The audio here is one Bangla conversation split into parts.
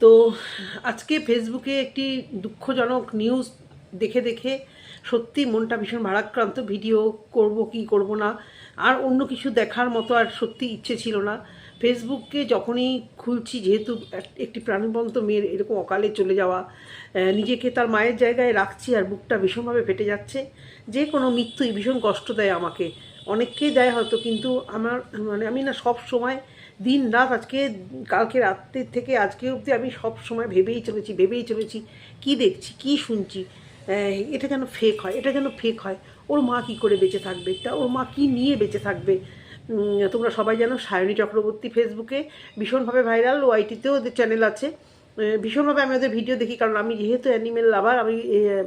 তো আজকে ফেসবুকে একটি দুঃখজনক নিউজ দেখে দেখে সত্যি মনটা ভীষণ ভারাক্রান্ত। ভিডিও করব কি করব না, আর অন্য কিছু দেখার মতো আর সত্যি ইচ্ছে ছিল না। ফেসবুককে যখনই খুলছি, যেহেতু একটি প্রাণবন্ত মেয়ের এরকম অকালে চলে যাওয়া, নিজেকে তার মায়ের জায়গায় রাখছি আর বুকটা ভীষণভাবে ফেটে যাচ্ছে। যে কোনো মৃত্যুই ভীষণ কষ্ট দেয় আমাকে, অনেককেই দেয় হয়তো, কিন্তু আমার আমি না সব সময় দিন রাত, আজকে কালকে রাত্রির থেকে আজকে অবধি আমি সব সময় ভেবেই চলেছি কি দেখছি কি শুনছি, এটা যেন ফেক হয়, এটা যেন ফেক হয়। ওর মা কি করে বেঁচে থাকবে, তা ওর মা কি নিয়ে বেঁচে থাকবে। তোমরা সবাই জানো সায়নী চক্রবর্তী ফেসবুকে ভীষণভাবে ভাইরাল, ওআইটিতেও ওদের চ্যানেল আছে। ভীষণভাবে আমি ওদের ভিডিও দেখি, কারণ আমি যেহেতু অ্যানিমেল লাভার, আমি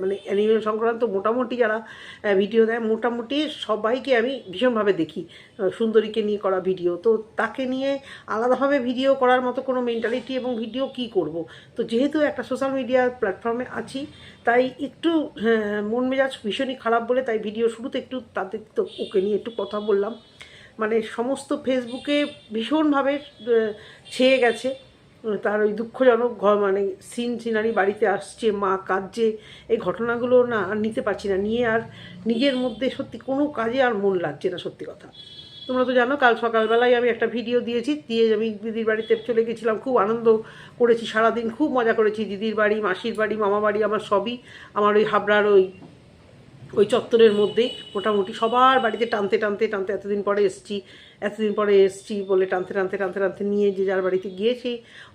মানে অ্যানিমেল সংক্রান্ত মোটামুটি যারা ভিডিও দেয় মোটামুটি সবাইকে আমি ভীষণভাবে দেখি। সুন্দরীকে নিয়ে করা ভিডিও, তো তাকে নিয়ে আলাদাভাবে ভিডিও করার মতো কোনো মেন্টালিটি এবং ভিডিও কি করব। তো যেহেতু একটা সোশ্যাল মিডিয়া প্ল্যাটফর্মে আছি, তাই একটু মন মেজাজ ভীষণই খারাপ বলে তাই ভিডিও শুরুতে একটু তাদের তো ওকে নিয়ে একটু কথা বললাম। মানে সমস্ত ফেসবুকে ভীষণভাবে ছেয়ে গেছে তার ওই দুঃখজনক মানে সিনারি বাড়িতে আসছে, মা কাঁদছে, এই ঘটনাগুলো না আর নিতে পারছি না, নিয়ে আর নিজের মধ্যে সত্যি কোনো কাজে আর মন লাগছে না, সত্যি কথা। তোমরা তো জানো কাল সকালবেলায় আমি একটা ভিডিও দিয়ে আমি দিদির বাড়িতে চলে গেছিলাম, খুব আনন্দ করেছি, সারাদিন খুব মজা করেছি। দিদির বাড়ি, মাসির বাড়ি, মামা বাড়ি, আমার সবই আমার ওই হাবড়ার ওই চত্বরের মধ্যেই মোটামুটি সবার বাড়িতে টানতে টানতে টানতে এতদিন পরে এসছি বলে টানতে টানতে টানতে টানতে নিয়ে যে যার বাড়িতে গিয়েছি,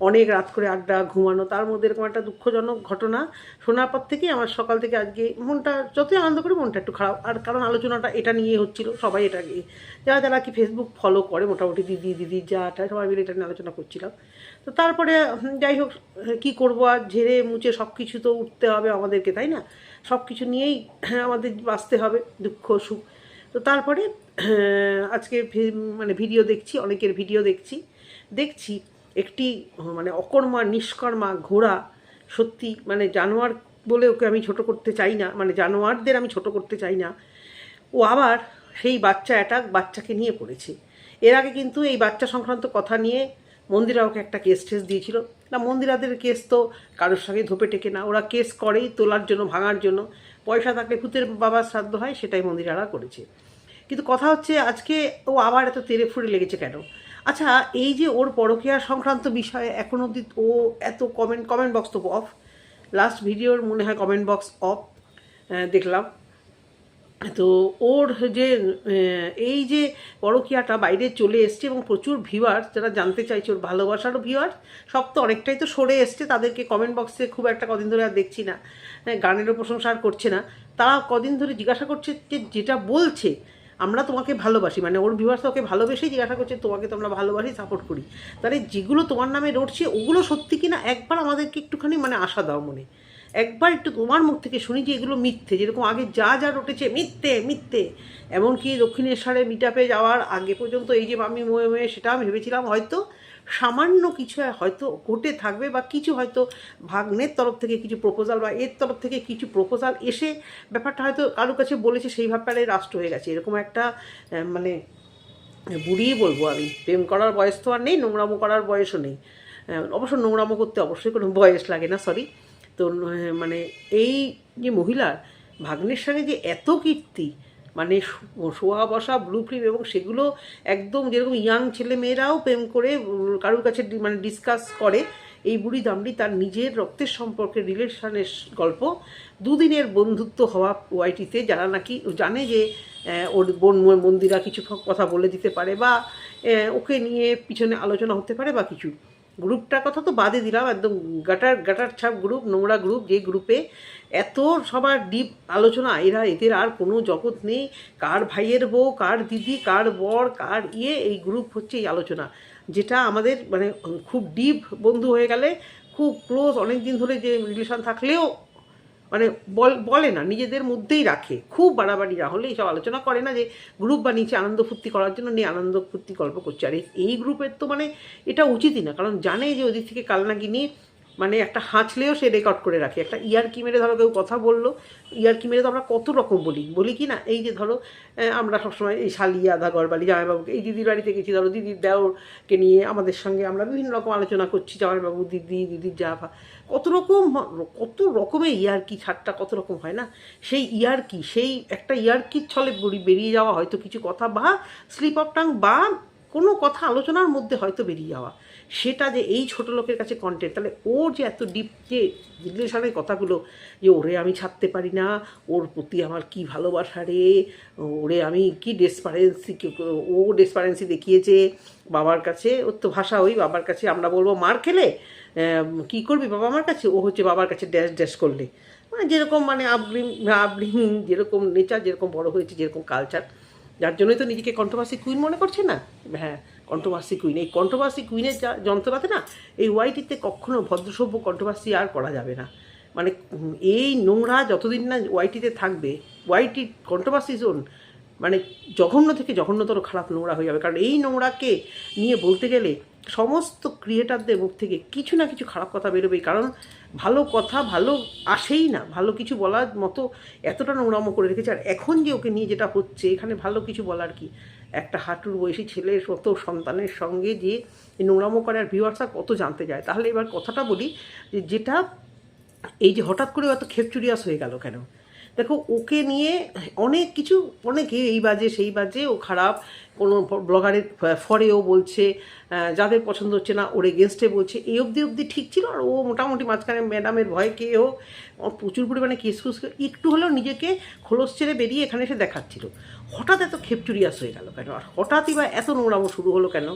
অনেক রাত করে আড্ডা, ঘুমানো, তার মধ্যে এরকম একটা দুঃখজনক ঘটনা শোনার পর থেকেই আমার সকাল থেকে আজকে মনটা, যতই আনন্দ করে মনটা একটু খারাপ। আর কারণ আলোচনাটা এটা নিয়ে হচ্ছিল, সবাই এটা নিয়ে, যারা যারা কি ফেসবুক ফলো করে মোটামুটি দিদি যাটা সবাই মিলে এটা নিয়ে আলোচনা করছিলাম। তো তারপরে যাই হোক, কী করবো, আর ঝেড়ে মুছে সব কিছু তো উঠতে হবে আমাদেরকে, তাই না? সব কিছু নিয়েই আমাদের বাঁচতে হবে, দুঃখ সুখ। তো তারপরে আজকে মানে ভিডিও দেখছি, অনেকের ভিডিও দেখছি একটি মানে অকর্মা নিষ্কর্মা ঘোড়া, সত্যি মানে জানোয়ার বলে ওকে আমি ছোট করতে চাই না, মানে জানোয়ারদের আমি ছোট করতে চাই না। ও আবার সেই বাচ্চাকে নিয়ে পড়েছে। এর আগে কিন্তু এই বাচ্চা সংক্রান্ত কথা নিয়ে মন্দিরা ওকে একটা কেস দিয়েছিল না। মন্দিরাদের কেস তো কারোর সঙ্গে ধোপে টেকে না, ওরা কেস করেই তোলার জন্য, ভাঙার জন্য। পয়সা থাকলে ভূতের বাবার শ্রাদ্ধ হয়, সেটাই মন্দিরারা করেছে। কিন্তু কথা হচ্ছে আজকে ও আবার এত তেড়ে ফুড়ে লেগেছে কেন? আচ্ছা, এই যে ওর পরকীয়া সংক্রান্ত বিষয়ে এখন অবধি ও এত কমেন্ট বক্স তো অফ, লাস্ট ভিডিওর মনে হয় কমেন্ট বক্স অফ দেখলাম। তো ওর যে এই যে পরকীয়াটা বাইরে চলে এসছে এবং প্রচুর ভিউয়ার্স যারা জানতে চাইছে, ওর ভালোবাসারও ভিউয়ার্স সব তো অনেকটাই তো সরে এসছে, তাদেরকে কমেন্ট বক্সে খুব একটা কদিন ধরে আর দেখছি না, গানেরও প্রশংসা আর করছে না। তারা কদিন ধরে জিজ্ঞাসা করছে যে যেটা বলছে আমরা তোমাকে ভালোবাসি, মানে ওর ভিউয়ার্স ওকে ভালোবেসেই জিজ্ঞাসা করছে তোমাকে তো আমরা ভালোবাসি, সাপোর্ট করি, তাহলে যেগুলো তোমার নামে রটছে ওগুলো সত্যি কিনা একবার আমাদেরকে একটুখানি মানে আশা দাও মনে, একবার একটু তোমার মুখ থেকে শুনি যে এগুলো মিথ্যে, যেরকম আগে যা রটেছে মিথ্যে। এমনকি দক্ষিণেশ্বরে মিটআপে যাওয়ার আগে পর্যন্ত এই যে আমি ময়ে সেটা আমি ভেবেছিলাম হয়তো সামান্য কিছু হয়তো ঘটে থাকবে, বা কিছু হয়তো ভাগ্নের তরফ থেকে কিছু প্রপোজাল বা এর তরফ থেকে কিছু প্রপোজাল এসে ব্যাপারটা হয়তো কারোর কাছে বলেছে, সেই ব্যাপারে রাষ্ট্র হয়ে গেছে। এরকম একটা মানে বুড়িই বলবো আমি, প্রেম করার বয়স তো আর নেই, নোংরামো করার বয়সও নেই। অবশ্য নোংরামো করতে অবশ্যই কোনো বয়স লাগে না, সরি। তো মানে এই যে মহিলার ভাগ্নের সঙ্গে যে এত কীর্তি, মানে শোয়া বসা ব্লুপ্রিন্ট, এবং সেগুলো একদম যেরকম ইয়াং ছেলে মেয়েরাও প্রেম করে কারোর কাছে মানে ডিসকাস করে, এই বুড়ি দামড়ি তার নিজের রক্তের সম্পর্কে রিলেশনের গল্প, দুদিনের বন্ধুত্ব হওয়া ওআইটিতে, যারা নাকি জানে যে ওর বোন মন্দিরা কিছু কথা বলে দিতে পারে, বা ওকে নিয়ে পিছনে আলোচনা হতে পারে বা কিছু। গ্রুপটার কথা তো বাদে দিলাম, একদম গাটার ছাপ গ্রুপ, নোংরা গ্রুপ, যে গ্রুপে এত সবার ডিপ আলোচনা, এদের আর কোনো জগৎ নেই, কার ভাইয়ের বউ, কার দিদি, কার বর, কার এই গ্রুপ হচ্ছে এই আলোচনা, যেটা আমাদের মানে খুব ডিপ বন্ধু হয়ে গেলে, খুব ক্লোজ অনেক দিন ধরে যে রিলেশন থাকলেও মানে বলে না, নিজেদের মধ্যেই রাখে, খুব বাড়াবাড়ি না হলে এইসব আলোচনা করে না, যে গ্রুপ বানিয়েছে আনন্দ ফুর্তি করার জন্য, নিয়ে আনন্দ ফুর্তি গল্প করছে। আর এই গ্রুপের তো মানে এটা উচিতই না, কারণ জানে যে ওদিক থেকে কাল নাকি নিয়ে মানে একটা হাঁচলেও সে রেকর্ড করে রাখে। একটা ইয়ারকি মেরে ধরো কেউ কথা বললো, ইয়ারকি মেরে তো আমরা কত রকম বলি কি না? এই যে ধরো আমরা সবসময় এই শালিয়া আধা ঘরবালি জামাইবাবুকে, এই দিদির বাড়িতে গেছি, ধরো দিদির দেওরকে নিয়ে আমাদের সঙ্গে আমরা বিভিন্ন রকম আলোচনা করছি, জামাইবাবু দিদির জাফা, কত রকমের ইয়ারকি ঠাট্টা কত রকম হয় না? সেই ইয়ারকি, সেই একটা ইয়ারকির ছলে বেরিয়ে যাওয়া হয়তো কিছু কথা, বা স্লিপ অফ টাং, বা কোনো কথা আলোচনার মধ্যে হয়তো বেরিয়ে যাওয়া, সেটা যে এই ছোটো লোকের কাছে কন্টেন্ট, তাহলে ওর যে এত ডিপ যে রিলেশনের কথাগুলো, যে ওরে আমি ছাড়তে পারি না, ওর প্রতি আমার কি ভালোবাসা রে, ওরে আমি কি ডেসপারেন্সি দেখিয়েছে বাবার কাছে। ওর তো ভাষা ওই বাবার কাছে আমরা বলবো মার খেলে কি করবি বাবা আমার কাছে, ও হচ্ছে বাবার কাছে ড্যাশ ড্যাশ করলে, মানে যেরকম মানে আপব্রিং যেরকম নেচার, যেরকম বড় হয়েছে, যেরকম কালচার, যার জন্যই তো নিজেকে কন্ট্রোভার্সি কুইন মনে করছে না। হ্যাঁ, কন্ট্রোভার্সি কুইন, এই কন্ট্রোভার্সি কুইনের যন্ত্রপাতি না, এই ওয়াইটিতে কখনো ভদ্রসভ্য কন্ট্রোভার্সি আর করা যাবে না। মানে এই নোংরা যতদিন না ওয়াইটিতে থাকবে, ওয়াইটি কন্ট্রোভার্সি জোন মানে জঘন্য থেকে জঘন্যতর খারাপ নোংরা হয়ে যাবে। কারণ এই নোংরাকে নিয়ে বলতে গেলে সমস্ত ক্রিয়েটারদের মুখ থেকে কিছু না কিছু খারাপ কথা বেরোবেই। কারণ ভালো কথা ভালো আসেই না, ভালো কিছু বলার মতো এতটা নোংরামো করে রেখেছে। আর এখন যে ওকে নিয়ে যেটা হচ্ছে, এখানে ভালো কিছু বলার কি? একটা হাঁটুর বয়সী ছেলের মতো সন্তানের সঙ্গে যে নোংরামো করে, আর ভিউয়ার্সরা কত জানতে যায়। তাহলে এবার কথাটা বলি, যেটা এই যে হঠাৎ করে এত খেপচুরিয়াস হয়ে গেল কেন? দেখো ওকে নিয়ে অনেক কিছু, অনেকে এই বাজে সেই বাজে, ও খারাপ, কোনো ব্লগারের ফরেও বলছে, যাদের পছন্দ হচ্ছে না ওর এগেনস্টে বলছে, এই অবধি ঠিক ছিল। আর ও মোটামুটি মাঝখানে ম্যাডামের ভয় খেয়েও প্রচুর পরিমাণে কেস একটু হলেও নিজেকে খোলস ছেড়ে বেরিয়ে এখানে এসে দেখাচ্ছিল। হঠাৎ এত খেপচুরিয়াস হয়ে গেল কেন? আর হঠাৎই বা এত নোংরামো শুরু হলো কেন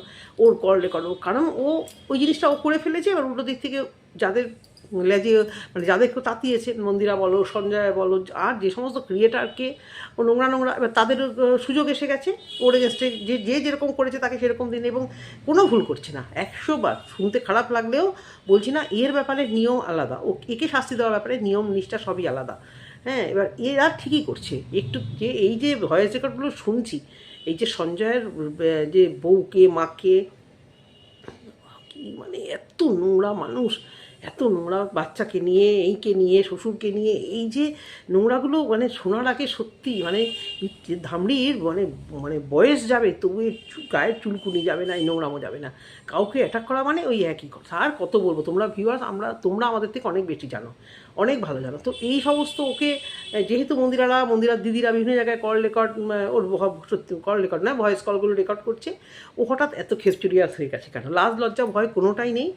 ওর করলে? কারণ ও ওই জিনিসটা ও করে ফেলেছে। এবার উল্টো দিক থেকে যাদের লেজে মানে যাদেরকে তাতিয়েছে, মন্দিরা বলো, সঞ্জয় বলো, আর যে সমস্ত ক্রিয়েটারকে ও নোংরা এবার তাদের সুযোগ এসে গেছে ওর এগেনস্টে, যে যেরকম করেছে তাকে সেরকম দিন, এবং কোনো ভুল করছে না। 100 বার শুনতে খারাপ লাগলেও বলছি না, এর ব্যাপারে নিয়ম আলাদা, ও একে শাস্তি দেওয়ার ব্যাপারে নিয়ম নিষ্ঠা সবই আলাদা। হ্যাঁ, এবার এরা ঠিকই করছে। একটু যে এই যে ভয়েস রেকর্ডগুলো শুনছি, এই যে সঞ্জয়ের যে বউকে মাকে, কি মানে এত নোংরা মানুষ, এত নোংরা বাচ্চাকে নিয়ে, এইকে নিয়ে, শ্বশুরকে নিয়ে, এই যে নোংরাগুলো মানে শোনার আগে সত্যি মানে ধামড়ির মানে মানে বয়স যাবে তবু গায়ের চুলকুনি যাবে না, এই নোংরামো যাবে না। কাউকে অ্যাটাক করা মানে ওই একই কথা। আর কত বলবো, তোমরা ভিউয়ার্স, তোমরা আমাদের থেকে অনেক বেশি জানো, অনেক ভালো জানো। তো এই সমস্ত ওকে যেহেতু মন্দিরার দিদিরা বিভিন্ন জায়গায় কল রেকর্ড, ওর সত্যি কল রেকর্ড না, ভয়েস কলগুলো রেকর্ড করছে, ও হঠাৎ এত খেপচুরিয়াস হয়ে গেছে কেন? লাজ লজ্জা ভয় কোনোটাই নেই।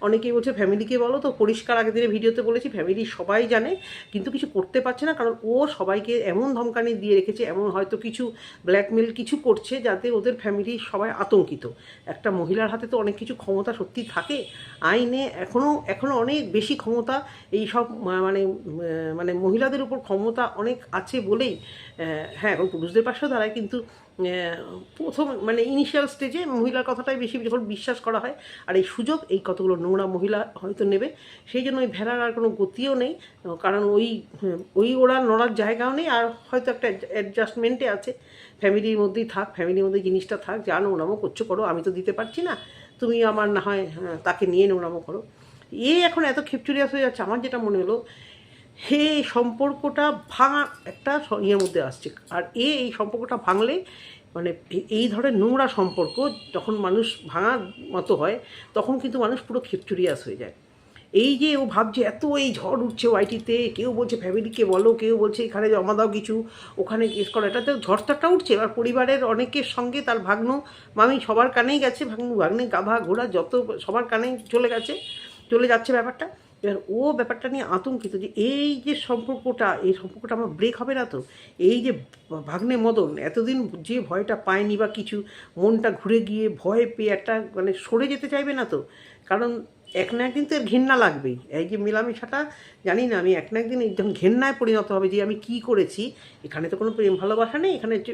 অনেকেই বলছে ফ্যামিলিকে বলো, তো পরিষ্কার আগের দিনে ভিডিওতে বলেছি ফ্যামিলি সবাই জানে, কিন্তু কিছু করতে পারছে না। কারণ ও সবাইকে এমন ধমকানি দিয়ে রেখেছে, এমন হয়তো কিছু ব্ল্যাকমেল কিছু করছে যাতে ওদের ফ্যামিলি সবাই আতঙ্কিত। একটা মহিলার হাতে তো অনেক কিছু ক্ষমতা সত্যি থাকে, আইনে এখনও অনেক বেশি ক্ষমতা এই সব মানে মানে মহিলাদের উপর ক্ষমতা অনেক আছে বলেই, হ্যাঁ এখন পুরুষদের পাশেও দাঁড়ায়, কিন্তু প্রথম মানে ইনিশিয়াল স্টেজে মহিলার কথাটাই বেশি যখন বিশ্বাস করা হয়। আর এই সুযোগ এই কতগুলো নোংরা মহিলা হয়তো নেবে, সেই জন্য ওই ভেড়ার আর কোনো গতিও নেই। কারণ ওই ওরা নড়ার জায়গাও নেই, আর হয়তো একটা অ্যাডজাস্টমেন্টে আছে, ফ্যামিলির মধ্যেই থাক, ফ্যামিলির মধ্যে জিনিসটা থাক, যা নোংরামো করছো করো, আমি তো দিতে পারছি না, তুমি আমার না হয় তাকে নিয়ে নোংরামো করো। এখন এত খিপচুরিয়াস হয়ে যাচ্ছে। আমার যেটা মনে হলো, সম্পর্কটা ভাঙা একটা ইয়ের মধ্যে আসছে। আর এই সম্পর্কটা ভাঙলে মানে এই ধরনের নোংরা সম্পর্ক যখন মানুষ ভাঙার মতো হয়, তখন কিন্তু মানুষ পুরো খিপচুরিয়াস হয়ে যায়। এই যে ও ভাবছে এত এই ঝড় উঠছে ওয়াইটিতে, কেউ বলছে ফ্যামিলিকে বলো, কেউ বলছে এখানে জমা দাও কিছু, ওখানে কেস করো, এটাতে ঝড়টা উঠছে। এবার পরিবারের অনেকের সঙ্গে তার ভাগ্ন মামি সবার কানেই গেছে, ভাগ্নে গাভা ঘোড়া যত সবার কানেই চলে যাচ্ছে ব্যাপারটা। এবার ও ব্যাপারটা নিয়ে আতঙ্কিত যে এই যে সম্পর্কটা আমার ব্রেক হবে না তো? এই যে ভাগ্নে মদন এতদিন যে ভয়টা পায়নি বা কিছু, মনটা ঘুরে গিয়ে ভয় পেয়ে একটা মানে সরে যেতে চাইবে না তো? কারণ এক না একদিন তো এর ঘেন্না লাগবেই। এই যে মেলামেশাটা জানি না আমি এক না একদিন যখন ঘেন্নায় পরিণত হবে যে আমি কি করেছি, এখানে তো কোনো প্রেম ভালোবাসা নেই, এখানে হচ্ছে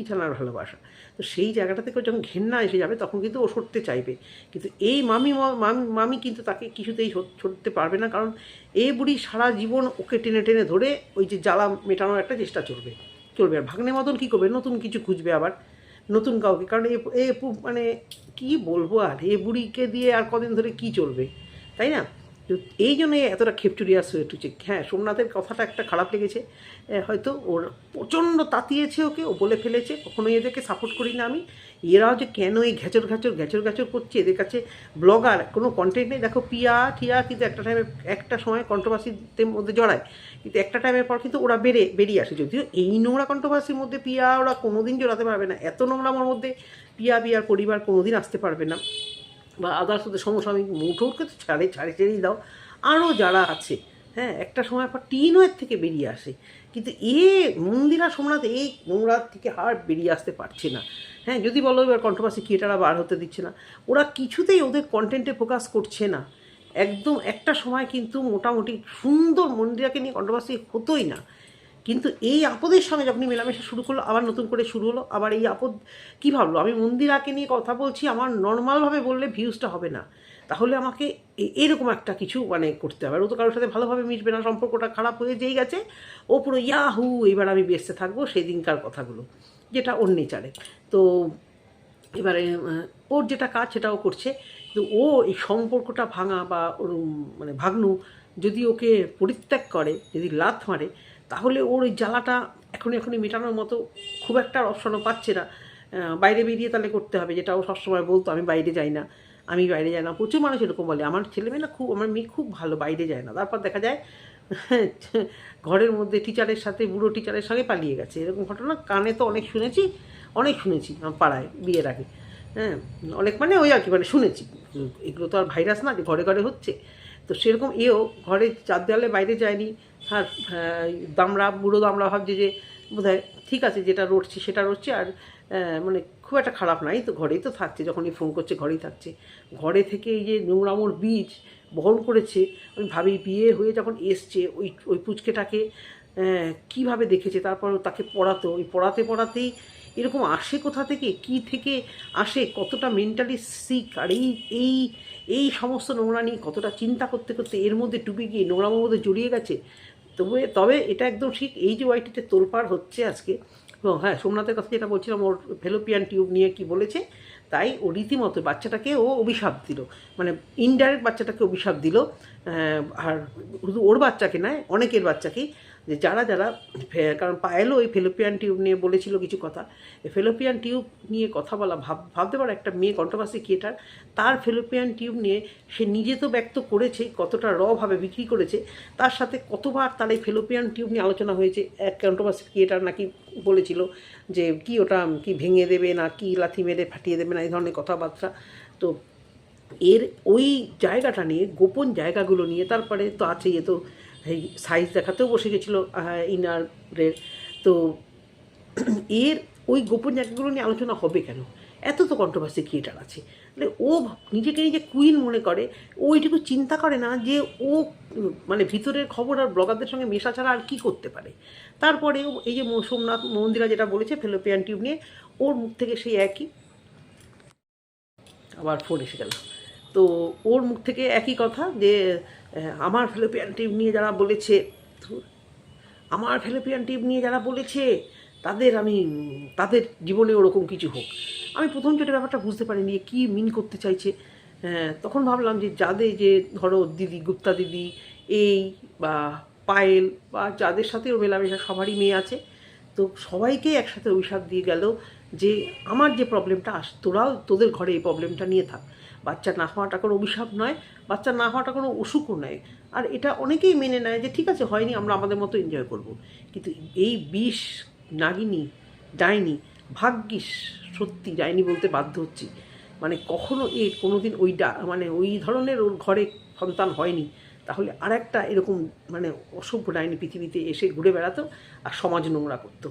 ইছানার ভালোবাসা। তো সেই জায়গাটা থেকে যখন ঘেন্না এসে যাবে তখন কিন্তু ও সরতে চাইবে, কিন্তু এই মামি কিন্তু তাকে কিছুতেই ছড়তে পারবে না। কারণ এই বুড়ি সারা জীবন ওকে টেনে টেনে ধরে ওই যে জ্বালা মেটানোর একটা চেষ্টা চলবে। আর ভাগ্নে মতন কী করবে, নতুন কিছু খুঁজবে আবার, নতুন কাউকে। কারণ মানে কি বলবো, আর এ বুড়িকে দিয়ে আর কদিন ধরে কি চলবে, তাই না? তো এই জন্যই এতটা খেপচুরিয়াস হয়ে উঠেছে। হ্যাঁ, সোমনাথের কথাটা একটা খারাপ লেগেছে, হয়তো ওর প্রচণ্ড তাতিয়েছে ওকে, ও বলে ফেলেছে। কখনোই এদেরকে সাপোর্ট করি না আমি। এরাও যে কেন এই ঘ্যাচর ঘ্যাচর করছে, এদের কাছে ব্লগার কোনো কন্টেন্ট নেই। দেখো পিয়া টিয়া কিন্তু একটা সময় কন্ট্রোভার্সিতে মধ্যে জড়ায়, কিন্তু একটা টাইমের পর কিন্তু ওরা বেরিয়ে আসে। যদিও এই নোংরা কন্ট্রোভার্সির মধ্যে পিয়া ওরা কোনোদিন জড়াতে পারবে না, এত নোংরামোর মধ্যে পিয়ার পরিবার কোনোদিন আসতে পারবে না, বা আদার্স ওদের সমসাময়িক মুঠোকে তো ছেড়েই দাও। আরও যারা আছে, হ্যাঁ, একটা সময় পর টিনওয়ের থেকে বেরিয়ে আসে, কিন্তু মন্দিরা সোমনাথ এই নোংরার থেকে আর বেরিয়ে আসতে পারছে না। হ্যাঁ, যদি বলো এবার কন্ট্রোভার্সি ক্রিয়েটাররা বার হতে দিচ্ছে না, ওরা কিছুতেই ওদের কন্টেন্টে ফোকাস করছে না। একদম একটা সময় কিন্তু মোটামুটি সুন্দর মন্দিরাকে নিয়ে কন্ট্রোভার্সি হতোই না, কিন্তু এই আপদের সঙ্গে যখনই মেলামেশা শুরু করলো, আবার নতুন করে শুরু হলো। আবার এই আপদ কী ভাবলো, আমি মন্দিরাকে নিয়ে কথা বলছি, আমার নর্মালভাবে বললে ভিউজটা হবে না, তাহলে আমাকে এরকম একটা কিছু মানে করতে হবে। আর ও তো কারোর সাথে ভালোভাবে মিশবে না, সম্পর্কটা খারাপ হয়ে যেই গেছে, ও পুরো ইয়াহু এবার আমি বেসতে থাকবো সেই দিনকার কথাগুলো, যেটা ওর নেচারে। তো এবারে ওর যেটা কাজ সেটাও করছে, কিন্তু ও এই সম্পর্কটা ভাঙা বা ওর মানে ভাগ্নু যদি ওকে পরিত্যাগ করে, যদি লাথ মারে, তাহলে ওর ওই জ্বালাটা এখনই মেটানোর মতো খুব একটা অপশনও পাচ্ছে না। বাইরে বেরিয়ে তাহলে করতে হবে, যেটা ও সবসময় বলতো, আমি বাইরে যাই না। প্রচুর মানুষ এরকম বলে, আমার ছেলেমেয়ে না আমার মেয়ে খুব ভালো, বাইরে যায় না। তারপর দেখা যায় ঘরের মধ্যে টিচারের সাথে, বুড়ো টিচারের সঙ্গে পালিয়ে গেছে। এরকম ঘটনা কানে তো অনেক শুনেছি আমার পাড়ায় বিয়ের আগে। হ্যাঁ, অনেক মানে ওই আর কি, মানে শুনেছি। এগুলো তো আর ভাইরাস না যে ঘরে ঘরে হচ্ছে। তো সেরকম ঘরে 4 দেওয়ালে বাইরে যায়নি। আর বুড়ো দামড়া ভাবছে যে বোধহয় ঠিক আছে, যেটা রটছি সেটা রটছে, আর মানে খুব একটা খারাপ নাই, তো ঘরেই তো থাকছে, যখনই ফোন করছে ঘরেই থাকছে। ঘরে থেকে এই যে নোংরামোর বীজ বহন করেছে, আমি ভাবি বিয়ে হয়ে যখন এসছে ওই পুচকেটাকে কীভাবে দেখেছে, তারপর তাকে পড়াতো, ওই পড়াতেই এরকম আসে কোথা থেকে, কি থেকে আসে, কতটা মেন্টালি সিক। আর এই সমস্ত নোংরা নিয়ে কতটা চিন্তা করতে এর মধ্যে ডুবে গিয়ে নোংরামোর মধ্যে জড়িয়ে গেছে। তবে এটা একদম ঠিক, এই যে ওয়াইটিতে তোলপাড় হচ্ছে আজকে। হ্যাঁ, সোমনাথের কথা যেটা বলছিলাম, ওর ফেলোপিয়ান টিউব নিয়ে কি বলেছে, তাই ও রীতিমতো বাচ্চাটাকে ও অভিশাপ দিল, মানে ইনডাইরেক্ট বাচ্চাটাকে অভিশাপ দিল। আর শুধু ওর বাচ্চাকে নয়, অনেকের বাচ্চাকেই, যে যারা কারণ পায়েলও ওই ফেলোপিয়ান টিউব নিয়ে বলেছিল কিছু কথা। এই ফেলোপিয়ান টিউব নিয়ে কথা বলা, ভাবতে পারো একটা মেয়ে কন্ট্রোভার্সি ক্রিয়েটার, তার ফেলোপিয়ান টিউব নিয়ে সে নিজে তো ব্যক্ত করেছে, কতটা রভাবে বিক্রি করেছে, তার সাথে কতবার তার এই ফেলোপিয়ান টিউব নিয়ে আলোচনা হয়েছে। এক কন্ট্রোভার্সি ক্রিয়েটার নাকি বলেছিল যে কি ওটা কি ভেঙে দেবে না কি লাথি মেরে ফাটিয়ে দেবে না, এই ধরনের কথাবার্তা। তো এর ওই জায়গাটা নিয়ে, গোপন জায়গাগুলো নিয়ে, তারপরে তো আছে তো এই সাইজ দেখাতেও বসে গেছিলো ইনারের। তো এর ওই গোপন জায়গাগুলো নিয়ে আলোচনা হবে কেন, এত তো কন্ট্রোভার্সি ক্রিয়েটার আছে। মানে ও নিজেকে কুইন মনে করে, ও এইটুকু চিন্তা করে না যে ও মানে ভিতরের খবর আর ব্লগারদের সঙ্গে মেশা ছাড়া আর কী করতে পারে। তারপরেও এই যে সোমনাথ মন্দিরা যেটা বলেছে ফেলোপিয়ান টিউব নিয়ে, ওর মুখ থেকে সেই একই, আবার ফোন এসে গেল, তো ওর মুখ থেকে একই কথা যে আমার ফেলোপিয়ান টিউব নিয়ে যারা বলেছে, তাদের জীবনে ওরকম কিছু হোক। আমি প্রথম যেটা ব্যাপারটা বুঝতে পারিনি কী মিন করতে চাইছে। তখন ভাবলাম যে যে ধরো দিদি, গুপ্তা দিদি, এই বা পায়েল বা যাদের সাথে ওর মেলামেশা, সবারই মেয়ে আছে, তো সবাইকেই একসাথে অভিশাপ দিয়ে গেল যে আমার যে প্রবলেমটা তোদের ঘরে এই প্রবলেমটা নিয়ে থাক। বাচ্চা না হওয়াটা কোনো অভিশাপ নয়, বাচ্চা না হওয়াটা কোনো অসুখও নয়। আর এটা অনেকেই মেনে নেয় যে ঠিক আছে, হয়নি, আমরা আমাদের মতো এনজয় করব। কিন্তু এই বিষ নাগিনী, ডাইনি, ভাগ্যিস সত্যি ডাইনি বলতে বাধ্য হচ্ছি, মানে কখনো কোনোদিন মানে ওই ধরনের ওর ঘরে সন্তান হয়নি, তাহলে আর একটা এরকম মানে অসভ্য ডাইনি পৃথিবীতে এসে ঘুরে বেড়াতো আর সমাজ নোংরা করতো,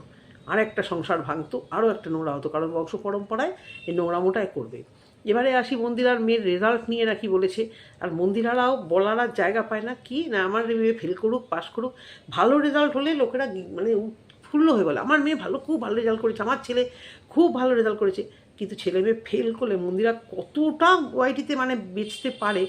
আর একটা সংসার ভাঙতো, আরও একটা নোংরা হতো, কারণ বংশ পরম্পরায় এই নোংরামোটাই করবে। এবারে আসি মন্দিরার মেয়ের রেজাল্ট নিয়ে নাকি বলেছে, আর মন্দিরারাও বলার আর জায়গা পায় না, কি না আমার মেয়ে ফেল করুক পাস করুক, ভালো রেজাল্ট হলে লোকেরা মানে উৎফুল্ল হয়ে বলে আমার মেয়ে খুব ভালো রেজাল্ট করেছে, আমার ছেলে খুব ভালো রেজাল্ট করেছে। কিন্তু ছেলে মেয়ে ফেল করলে মন্দিরা কতটা ওয়াইটিতে মানে বেচতে পারে,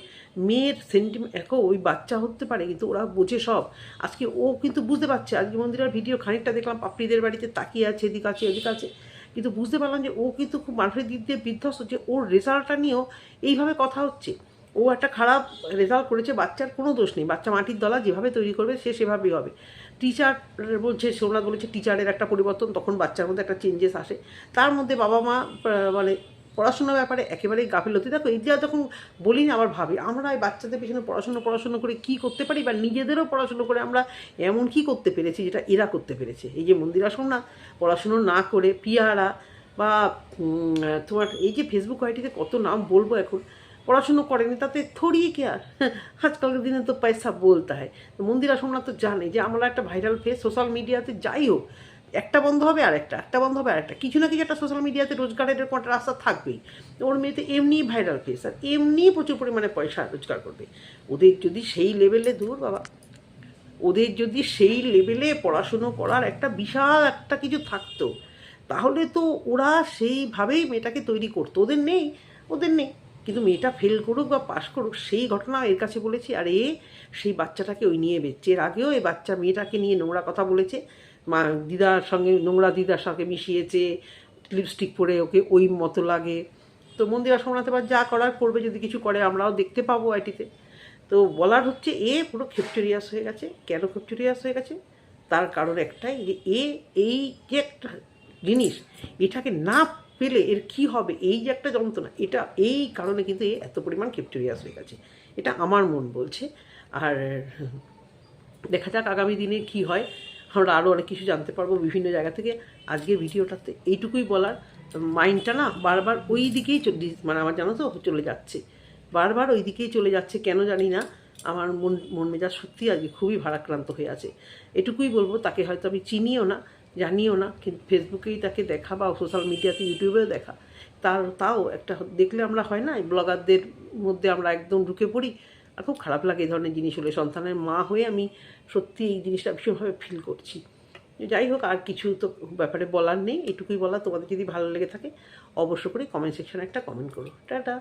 মেয়ের সেন্টিমেন্ট ওই বাচ্চা হতে পারে, কিন্তু ওরা বোঝে সব। আজকে ও কিন্তু বুঝতে পারছে, আজকে মন্দিরার ভিডিও খানিকটা দেখলাম, পাপড়িদের বাড়িতে তাকিয়ে আছে, এদিক আছে, কিন্তু বুঝতে পারলাম যে ও কিন্তু খুব মানুষের দিক দিয়ে বিধ্বস্ত, যে ওর রেজাল্টটা নিয়েও এইভাবে কথা হচ্ছে। ও একটা খারাপ রেজাল্ট করেছে, বাচ্চার কোনো দোষ নেই, বাচ্চা মাটির দলা যেভাবে তৈরি করবে সে সেভাবেই হবে। টিচার বলছে, সোমনাথ বলেছে টিচারের একটা পরিবর্তন, তখন বাচ্চার মধ্যে একটা চেঞ্জেস আসে। তার মধ্যে বাবা মা মানে পড়াশোনার ব্যাপারে একেবারেই গাফিলতি। দেখো এই যে যখন বলি না, আবার ভাবি আমরা এই বাচ্চাদের পিছনে পড়াশুনো করে কী করতে পারি, বা নিজেদেরও পড়াশুনো করে আমরা এমন কী করতে পেরেছি যেটা এরা করতে পেরেছে। এই যে মন্দিরা সোমনাথ পড়াশুনো না করে পিয়ারা বা তোমার এই যে ফেসবুক আইডিতে কত নাম বলবো এখন, পড়াশুনো করেনি, তাতে থরিয়ে কে আর আজকালকার দিনে তো পয়সা বলতে হয়। তো মন্দিরা সোমনাথ তো জানে যে আমরা একটা ভাইরাল ফেস সোশ্যাল মিডিয়াতে, যাই হোক একটা বন্ধ হবে আর একটা বন্ধ হবে আর একটা, কিছু না কিছু একটা সোশ্যাল মিডিয়াতে রোজগারের এরকম একটা রাস্তা থাকবেই। ওর মেয়েতে এমনিই ভাইরাল ফেস আর এমনিই প্রচুর পরিমাণে পয়সা রোজগার করবে। ওদের যদি সেই লেভেলে, দূর বাবা, ওদের যদি সেই লেভেলে পড়াশুনো করার একটা বিশাল একটা কিছু থাকতো, তাহলে তো ওরা সেইভাবেই মেয়েটাকে তৈরি করতো। ওদের নেই কিন্তু মেয়েটা ফেল করুক বা পাশ করুক, সেই ঘটনা এর কাছে বলেছি, আর সেই বাচ্চাটাকে ওই নিয়ে বেচছে। এর আগেও এই বাচ্চা মেয়েটাকে নিয়ে নোংরা কথা বলেছে, মা দিদার সঙ্গে, নোংরা দিদার সঙ্গে মিশিয়েছে, লিপস্টিক পরে ওকে ওই মতো লাগে। তো মন্দিরা সোমনাথ এবার যা করার করবে, যদি কিছু করে আমরাও দেখতে পাবো আইটিতে। তো বলার হচ্ছে পুরো খেপটেরিয়াস হয়ে গেছে। কেন খেপটেরিয়াস হয়ে গেছে? তার কারণ একটাই, যে এই যে একটা জিনিস, এটাকে না পেলে এর কি হবে, এই যে একটা যন্ত্রণা, এটা এই কারণে কিন্তু এত পরিমাণ খেপটেরিয়াস হয়ে গেছে, এটা আমার মন বলছে। আর দেখা যাক আগামী দিনে কি হয়, আমরা আরও অনেক কিছু জানতে পারবো বিভিন্ন জায়গা থেকে। আজকের ভিডিওটাতে এইটুকুই বলার, মাইন্ডটা না বারবার ওই দিকেই মানে আমার জানো তো চলে যাচ্ছে, বারবার ওই দিকেই চলে যাচ্ছে, কেন জানি না। আমার মন মেজাজ সত্যি আজকে খুবই ভারাক্রান্ত হয়ে আছে। এটুকুই বলবো, তাকে হয়তো আমি চিনিও না, জানিও না, কিন্তু ফেসবুকেই তাকে দেখা বা সোশ্যাল মিডিয়াতে ইউটিউবেও দেখা, তাও একটা দেখলে আমরা হয় না, ব্লগারদের মধ্যে আমরা একদম ঢুকে পড়ি। আর খুব খারাপ লাগে এই ধরনের জিনিস হলে। সন্তানের মা হয়ে আমি সত্যি এই জিনিসটা ভীষণভাবে ফিল করছি। যাই হোক, আর কিছু তো ব্যাপারে বলার নেই, এটুকুই বলা। তোমাদের যদি ভালো লেগে থাকে অবশ্য করে কমেন্ট সেকশনে একটা কমেন্ট করো। টাটা।